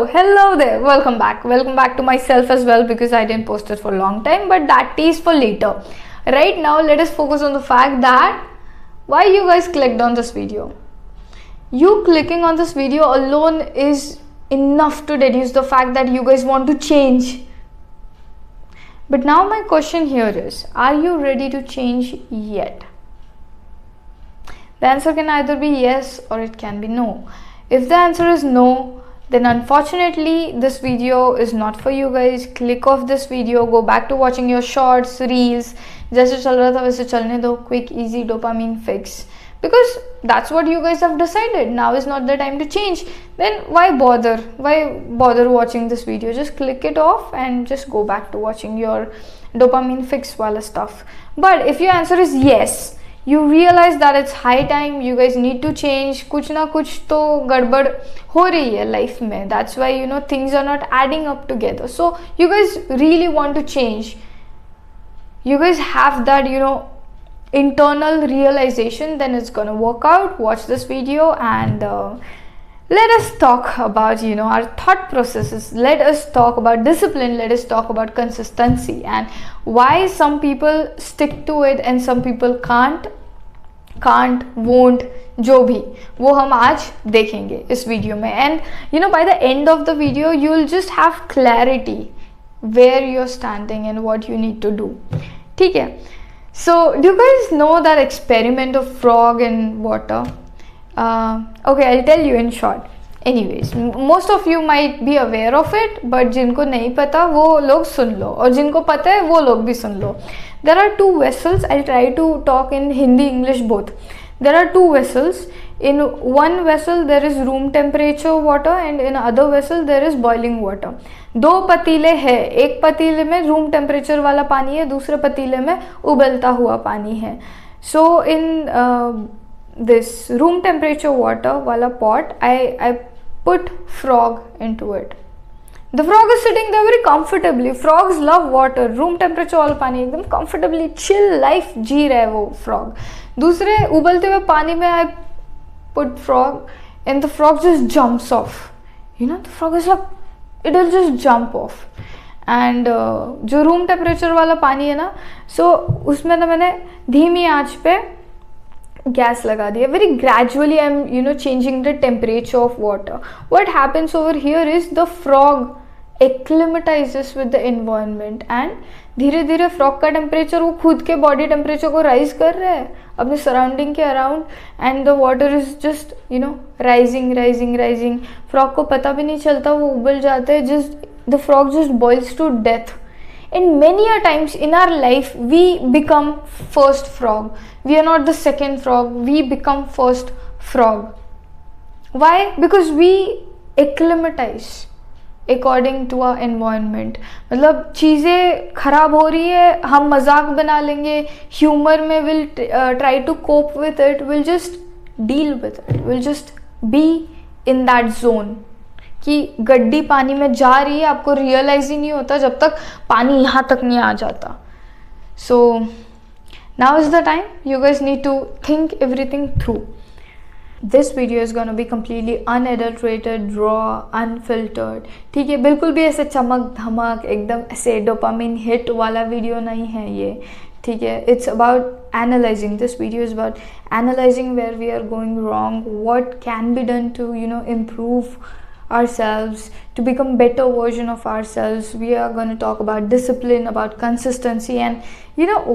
Hello there. Welcome back. Welcome back to myself as well because I didn't post it for a long time, but that is for later. Right now, let us focus on the fact that why you guys clicked on this video. You clicking on this video alone is enough to deduce the fact that you guys want to change. But now my question here is, are you ready to change yet? The answer can either be yes or it can be no. If the answer is no, then unfortunately this video is not for you guys. Click off this video, go back to watching your shorts, reels. जैसे चल रहा था वैसे चलने दो. Quick, easy dopamine fix. Because that's what you guys have decided. Now is not the time to change. Then why bother? Why bother watching this video? Just click it off and just go back to watching your dopamine fix wala stuff. But if your answer is yes, you realize that it's high time, you guys need to change. कुछ ना कुछ तो गड़बड़ हो रही है life में. That's why things are not adding up together. So you guys really want to change. You guys have that internal realization. Then it's gonna work out. Watch this video and let us talk about our thought processes. Let us talk about discipline. Let us talk about consistency and why some people stick to it and some people can't, won't, जो भी वो हम आज देखेंगे इस video में. And by the end of the video you'll just have clarity where you're standing and what you need to do. ठीक है. So do you guys know that experiment of frog in water? Okay, I'll tell you in short. Anyways, most of you might be aware of it, but जिनको नहीं पता वो लोग सुन लो और जिनको पता है वो लोग भी सुन लो. There are two vessels. I'll try to talk in Hindi, English both. There are two vessels. In one vessel there is room temperature water and in other vessel there is boiling water. दो पतीले हैं. एक पतीले में room temperature वाला पानी है, दूसरे पतीले में उबलता हुआ पानी है. So in this room temperature water wala pot, I put frog into it. The frog is sitting there very comfortably. Frogs love water. Room temperature वाला पानी एकदम comfortably chill life जी रहा है वो frog. दूसरे उबलते हुए पानी में I put frog and the frog just jumps off. The frog is like, it'll just jump off. And जो room temperature वाला पानी है ना, so उसमें ना मैंने धीमी आंच पे गैस लगा दिया. Very gradually I'm changing the temperature of water. What happens over here is the frog acclimatizes with the environment and धीरे धीरे फ्रॉग का टेम्परेचर वो खुद के बॉडी टेम्परेचर को राइज कर रहा है अपने सराउंडिंग के around. And the water is just rising. Frog को पता भी नहीं चलता, वो उबल जाते हैं. Just the frog just boils to death. And many a times in our life we become first frog. We are not the second frog. We become first frog. Why? Because we acclimatize according to our environment. मतलब चीज़ें खराब हो रही है, हम मजाक बना लेंगे. ह्यूमर में will try to cope with it. We'll just deal with it. We'll just be in that zone. कि गड्डी पानी में जा रही है, आपको रियलाइज ही नहीं होता जब तक पानी यहाँ तक नहीं आ जाता. So now is the time you guys need to think everything through. This video is gonna be completely unadulterated, raw, unfiltered. ठीक है, बिल्कुल भी ऐसे चमक धमक एकदम ऐसे डोपामिन हिट वाला वीडियो नहीं है ये. ठीक है, it's about analysing. This video is about analysing where we are going wrong, what can be done to improve ourselves, to become better version of ourselves. We are going to talk about discipline, about consistency, and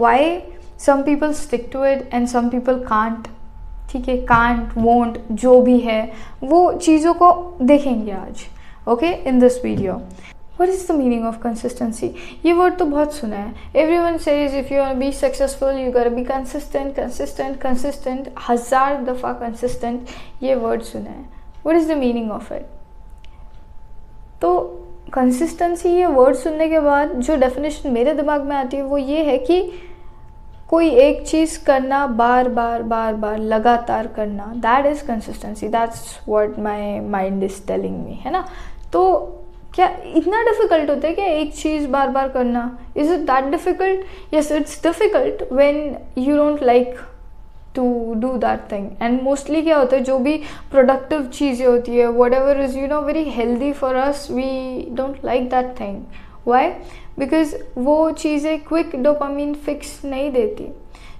why some people stick to it and some people can't. ठीक है, can't, won't, जो भी है वो चीज़ों को देखेंगे आज. Okay, in this video. What is the meaning of consistency? ये word तो बहुत सुना है. Everyone says if you want to be successful you gotta be consistent. हजार दफ़ा consistent ये word सुना है. What is the meaning of it? तो कंसिस्टेंसी ये वर्ड सुनने के बाद जो डेफिनेशन मेरे दिमाग में आती है वो ये है कि कोई एक चीज़ करना बार बार लगातार करना. That is consistency. That's what my mind is telling me, है ना. तो क्या इतना डिफ़िकल्ट होता है कि एक चीज़ बार बार करना? Is it that difficult? Yes, it's difficult when you don't like to do that thing. And mostly क्या होता है, जो भी productive चीज़ें होती है, whatever is very healthy for us, we don't like that thing. Why? Because वो चीज़ें quick dopamine fix नहीं देती.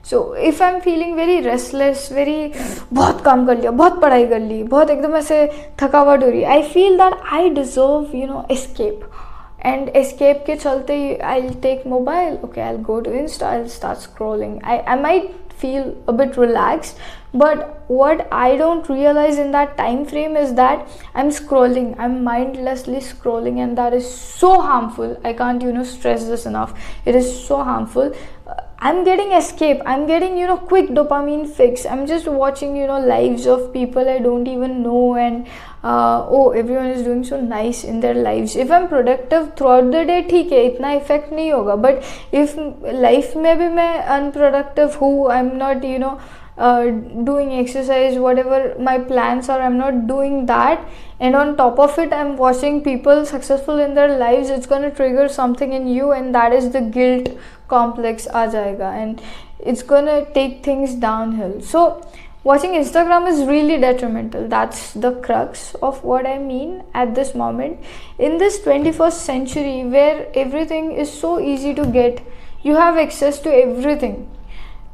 So if I'm feeling very restless, very बहुत काम कर लिया, बहुत पढ़ाई कर ली, बहुत एकदम ऐसे थकावट हो रही है, I feel that I deserve escape. And escape के चलते I'll take mobile, okay, I'll go to Insta, I'll start scrolling. I might feel a bit relaxed, but what I don't realize in that time frame is that I'm scrolling, I'm mindlessly scrolling, and that is so harmful. I can't stress this enough. It is so harmful. I'm getting escape, I'm getting quick dopamine fix. I'm just watching lives of people I don't even know, and oh, everyone is doing so nice in their lives. If I'm productive throughout the day, ठीक है, इतना effect नहीं होगा. But if life में भी मैं unproductive हूँ, I'm not doing exercise, whatever my plans are, I'm not doing that, and on top of it I'm watching people successful in their lives, it's going to trigger something in you, and that is the guilt complex आ जाएगा, and it's going to take things downhill. So watching Instagram is really detrimental. That's the crux of what I mean at this moment. In this 21st century where everything is so easy to get, you have access to everything.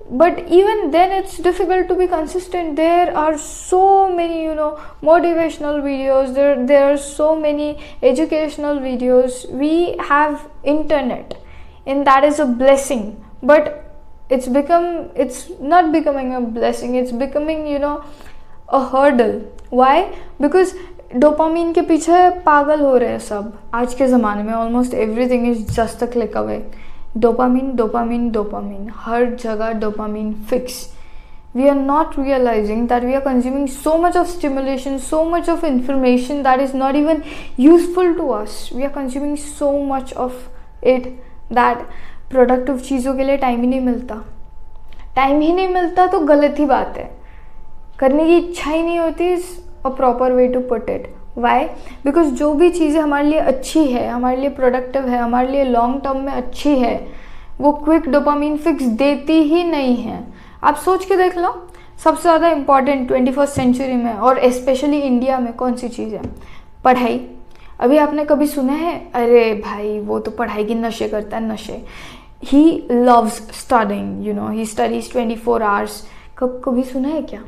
But even then it's difficult to be consistent. There are so many motivational videos, there are so many educational videos. We have internet, and that is a blessing, but it's not becoming a blessing, it's becoming a hurdle. Why? Because dopamine के पीछे पागल हो रहे हैं सब आज के ज़माने में. Almost everything is just a click away. Dopamine dopamine dopamine, हर जगह dopamine fix. We are not realizing that we are consuming so much of stimulation, so much of information that is not even useful to us. We are consuming so much of it that productive चीज़ों के लिए time ही नहीं मिलता. Time ही नहीं मिलता तो गलत ही बात है. करने की इच्छा ही नहीं होती is a proper way to put it. Why? Because जो भी चीज़ें हमारे लिए अच्छी है, हमारे लिए प्रोडक्टिव है, हमारे लिए लॉन्ग टर्म में अच्छी है, वो क्विक डोपामीन फिक्स देती ही नहीं है. आप सोच के देख लो, सबसे ज़्यादा इम्पॉर्टेंट 21st सेंचुरी में और स्पेशली इंडिया में कौन सी चीज़ है? पढ़ाई. अभी आपने कभी सुना है अरे भाई वो तो पढ़ाई की नशे करता है, नशे. He loves studying, he studies 24 hours. कभी सुना है क्या?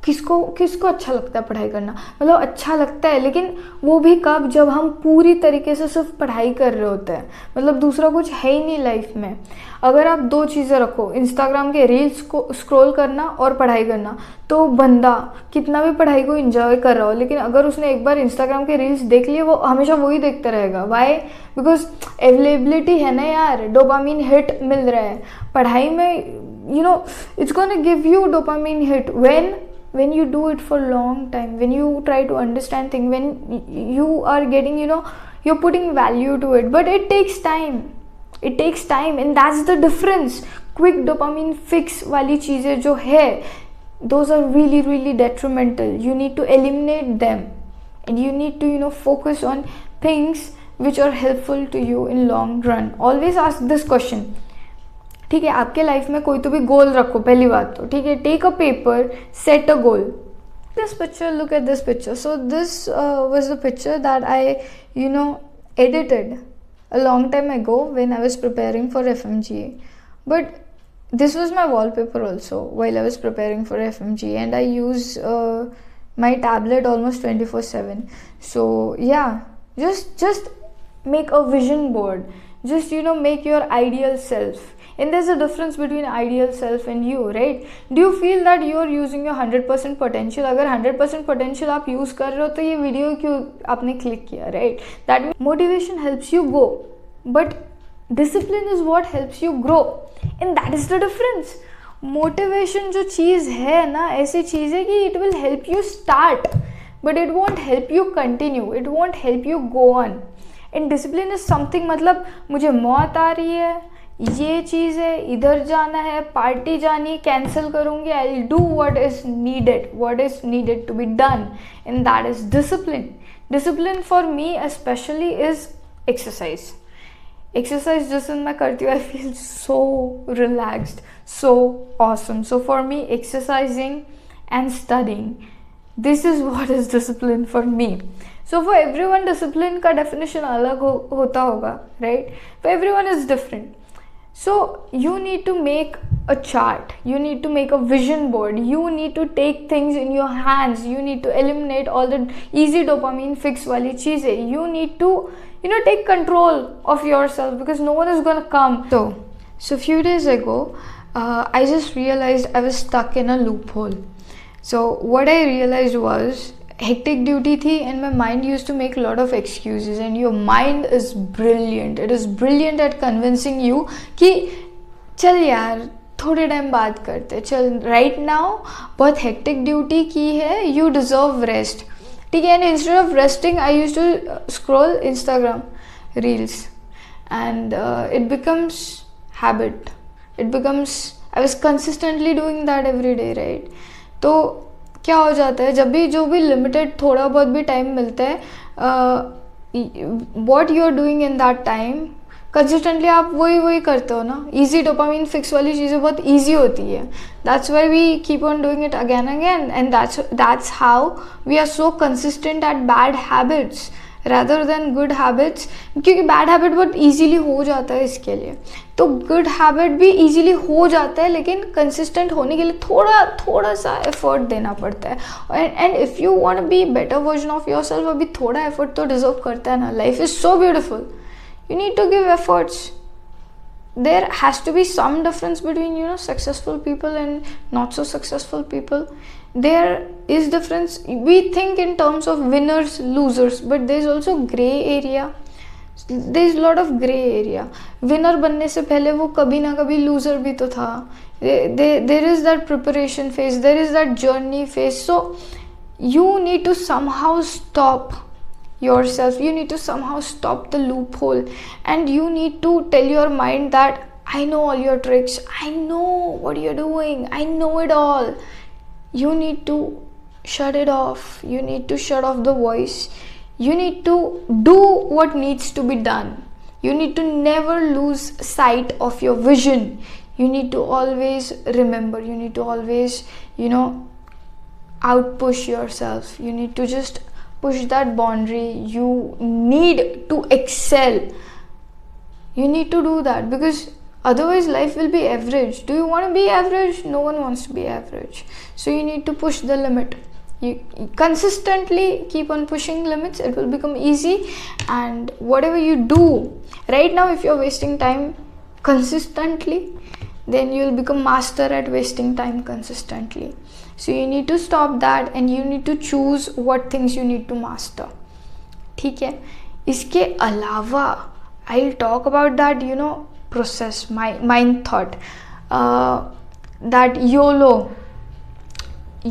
किसको अच्छा लगता है पढ़ाई करना? मतलब अच्छा लगता है, लेकिन वो भी कब? जब हम पूरी तरीके से सिर्फ पढ़ाई कर रहे होते हैं. मतलब दूसरा कुछ है ही नहीं लाइफ में. अगर आप दो चीज़ें रखो, इंस्टाग्राम के रील्स को स्क्रॉल करना और पढ़ाई करना, तो बंदा कितना भी पढ़ाई को एंजॉय कर रहा हो, लेकिन अगर उसने एक बार इंस्टाग्राम के रील्स देख लिए, वो हमेशा वही देखता रहेगा. वाई? बिकॉज अवेलेबिलिटी है ना यार, डोपामीन हिट मिल रहा है. पढ़ाई में it's gonna give you dopamine hit when you do it for long time, when you try to understand things, when you are getting you're putting value to it. But it takes time, and that's the difference. Quick dopamine fix वाली चीज़ें जो है, those are really really detrimental. You need to eliminate them, and you need to focus on things which are helpful to you in long run. Always ask this question. ठीक है, आपके life में कोई तो भी गोल रखो. पहली बात तो ठीक है, take a paper, set a goal. This picture, look at this picture. So this was the picture that I edited a long time ago when I was preparing for FMGA. But this was my wallpaper also while I was preparing for FMGA, and I use my tablet almost 24/7. So yeah, just make a vision board. Just make your ideal self. And there's a difference between ideal self and you, right? Do you feel that you are using your 100% potential? अगर 100% potential आप use कर रहे हो तो ये video क्यों आपने click किया, right? That motivation helps you go, but discipline is what helps you grow, and that is the difference. Motivation जो चीज़ है ना, ऐसी चीज़ है कि it will help you start, but it won't help you continue. It won't help you go on. And discipline is something, मतलब मुझे मौत आ रही है, ये चीज़ है, इधर जाना है, पार्टी जानी है, कैंसिल करूँगी. I will do what is needed to be done, and that is discipline. Discipline for me specially is exercise. Exercise जिस दिन मैं करती हूँ I feel so relaxed, so awesome. So for me exercising and studying, this is what is discipline for me. So for everyone discipline का definition अलग होता होगा, right? For everyone is different. So you need to make a chart, you need to make a vision board, you need to take things in your hands, you need to eliminate all the easy dopamine fix wali cheezein. You need to, take control of yourself, because no one is going to come. So few days ago, I just realized I was stuck in a loophole. So what I realized was, hectic duty thi and my mind used to make a lot of excuses, and your mind is brilliant. It is brilliant at convincing you कि चल यार थोड़े time बात करते, चल right now बहुत hectic duty की है, यू डिजर्व रेस्ट. ठीक है. And instead of resting I used to scroll Instagram reels, and it becomes habit, it becomes, I was consistently doing that every day, right? तो क्या हो जाता है, जब भी जो भी लिमिटेड थोड़ा बहुत भी टाइम मिलता है, what you are doing in that time, consistently आप वही करते हो ना. ईजी डोपामिन फिक्स वाली चीज़ें बहुत ईजी होती है. That's why we keep on doing it again and that's how we are so consistent at bad habits rather than good habits, क्योंकि बैड हैबिट बहुत ईजीली हो जाता है इसके लिए. तो गुड हैबिट भी ईजीली हो जाता है, लेकिन कंसिस्टेंट होने के लिए थोड़ा सा एफर्ट देना पड़ता है. And if you want be better version of yourself, अभी थोड़ा एफर्ट तो डिजर्व करता है ना. Life is so beautiful, you need to give efforts. There has to be some difference between successful people and not so successful people. There is difference. We think in terms of winners, losers, but there is also gray area. There is a lot of gray area. Winner बनने से पहले वो कभी ना कभी loser भी तो था. There is that preparation phase, there is that journey phase. So you need to somehow stop yourself, you need to somehow stop the loophole, and you need to tell your mind that I know all your tricks, I know what you're doing, I know it all. You need to shut it off, you need to shut off the voice, you need to do what needs to be done. You need to never lose sight of your vision. You need to always remember, you need to always outpush yourself. You need to just push that boundary. You need to excel. You need to do that, because otherwise life will be average. Do you want to be average? No one wants to be average. So you need to push the limit. You consistently keep on pushing limits, it will become easy. And whatever you do right now, if you're wasting time consistently, then you will become master at wasting time consistently. So you need to stop that, and you need to choose what things you need to master. ठीक है. इसके अलावा I'll talk about that process, my mind thought, that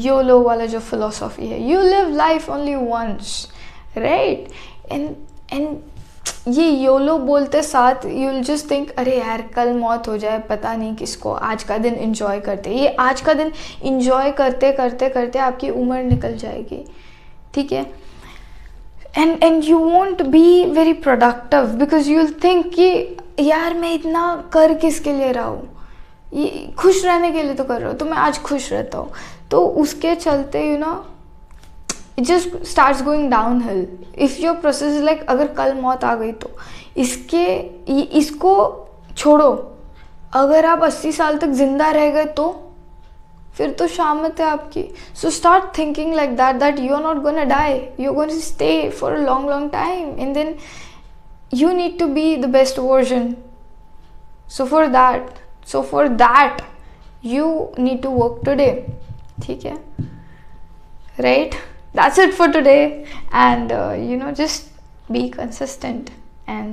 YOLO वाला जो philosophy है, you live life only once, right? And ये YOLO बोलते साथ यू विल जस्ट थिंक, अरे यार कल मौत हो जाए, पता नहीं किसको, आज का दिन इंजॉय करते. ये आज का दिन इंजॉय करते करते करते आपकी उम्र निकल जाएगी. ठीक है. And you won't be very productive, because you will think कि यार मैं इतना कर किसके लिए रहा हूँ, ये खुश रहने के लिए तो कर रहा हूँ, तो मैं आज खुश रहता हूँ. तो उसके चलते it just starts going downhill. If your process is like, अगर कल मौत आ गई तो इसको छोड़ो. अगर आप 80 साल तक जिंदा रह गए तो फिर तो शामत है आपकी. So start thinking like that you are not gonna die, you're going to stay for a long time, and then you need to be the best version. So for that you need to work today. ठीक है, right? That's it for today, and just be consistent and